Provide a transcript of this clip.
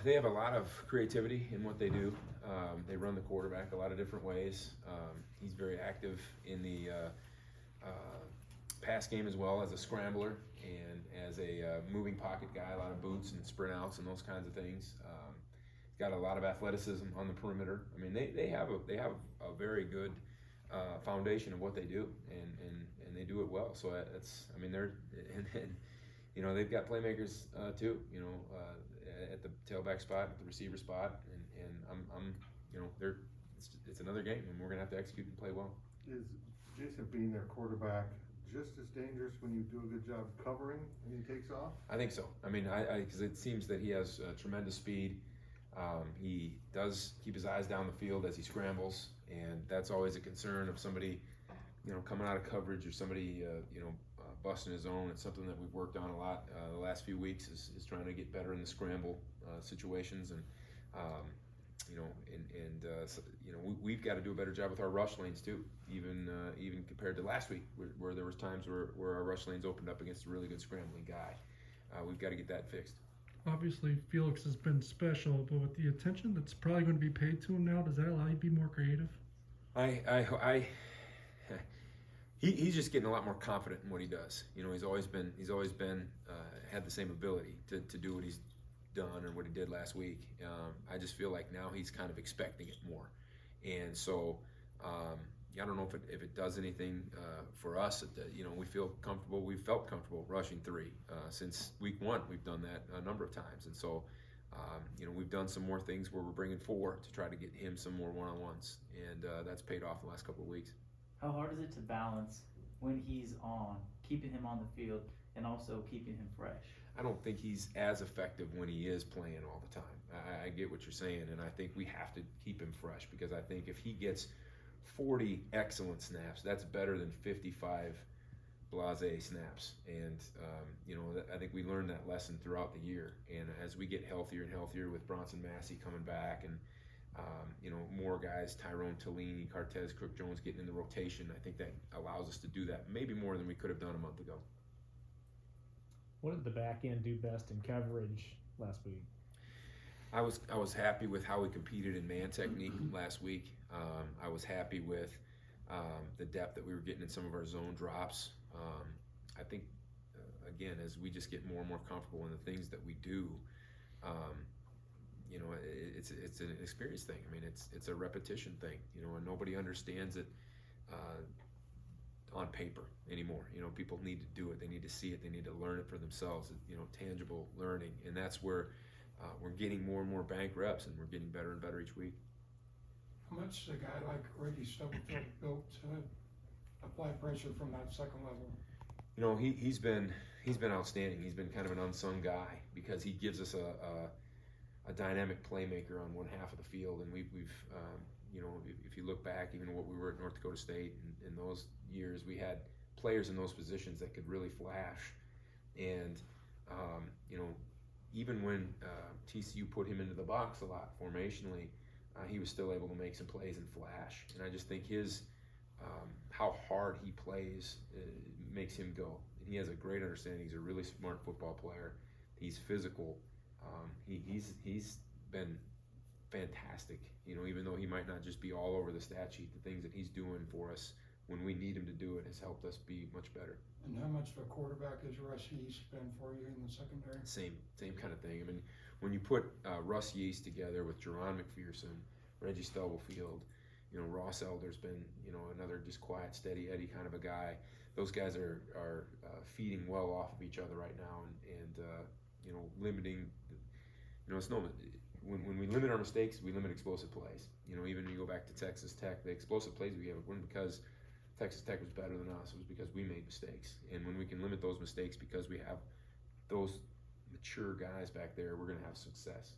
They have a lot of creativity in what they do. They run the quarterback a lot of different ways. He's very active in the pass game as well as a scrambler and as a moving pocket guy, a lot of boots and sprint outs and those kinds of things. He's got a lot of athleticism on the perimeter. I mean, they have a very good foundation of what they do, and they do it well. So that's, I mean, they're and you know, they've got playmakers too. You know, at the tailback spot, at the receiver spot, and I'm you know, it's another game, and we're gonna have to execute and play well. Is Jason being their quarterback just as dangerous when you do a good job covering and he takes off? I think so. I mean, because it seems that he has tremendous speed. He does keep his eyes down the field as he scrambles, and that's always a concern of somebody, you know, coming out of coverage or somebody, you know, busting his own. It's something that we've worked on a lot the last few weeks is trying to get better in the scramble situations, and you know, so, you know, we've got to do a better job with our rush lanes too. Even compared to last week, where there was times where our rush lanes opened up against a really good scrambling guy. We've got to get that fixed. Obviously, Felix has been special, but with the attention that's probably going to be paid to him now, does that allow you to be more creative? He's just getting a lot more confident in what he does. You know, he's always been had the same ability to do what he's done or what he did last week. I just feel like now he's kind of expecting it more, and so I don't know if it does anything for us. You know, we feel comfortable. We felt comfortable rushing three since week one. We've done that a number of times, and so you know, we've done some more things where we're bringing four to try to get him some more one-on-ones, and that's paid off the last couple of weeks. How hard is it to balance when he's on, keeping him on the field and also keeping him fresh? I don't think he's as effective when he is playing all the time. I get what you're saying, and I think we have to keep him fresh, because I think if he gets 40 excellent snaps, that's better than 55 blasé snaps. And you know, I think we learned that lesson throughout the year. And as we get healthier and healthier with Bronson Massey coming back, and you know, more guys, Tyrone Tellini, Cortez, Crook Jones getting in the rotation, I think that allows us to do that maybe more than we could have done a month ago. What did the back end do best in coverage last week? I was happy with how we competed in man technique last week. I was happy with the depth that we were getting in some of our zone drops. I think again, as we just get more and more comfortable in the things that we do, you know, it's an experience thing. I mean, it's a repetition thing, you know, and nobody understands it on paper anymore. You know, people need to do it. They need to see it. They need to learn it for themselves. You know, tangible learning, and that's where we're getting more and more bank reps, and we're getting better and better each week. How much does a guy like Reggie Stubblefield built to apply pressure from that second level? You know, he's been outstanding. He's been kind of an unsung guy, because he gives us a dynamic playmaker on one half of the field, and we've you know, if you look back, even what we were at North Dakota State in those years, we had players in those positions that could really flash. And you know, even when TCU put him into the box a lot formationally, he was still able to make some plays and flash. And I just think his how hard he plays makes him go. And he has a great understanding. He's a really smart football player. He's physical. He's been fantastic. You know, even though he might not just be all over the stat sheet, the things that he's doing for us when we need him to do it has helped us be much better. And how much of a quarterback has Russ Yeast been for you in the secondary? Same kind of thing. I mean, when you put Russ Yeast together with Jerron McPherson, Reggie Stubblefield, you know, Ross Elder's been, you know, another just quiet, steady Eddie kind of a guy. Those guys are feeding well off of each other right now, and you know, limiting. You know, it's no. When we limit our mistakes, we limit explosive plays. You know, even when you go back to Texas Tech, the explosive plays we have weren't because Texas Tech was better than us. It was because we made mistakes. And when we can limit those mistakes because we have those mature guys back there, we're going to have success.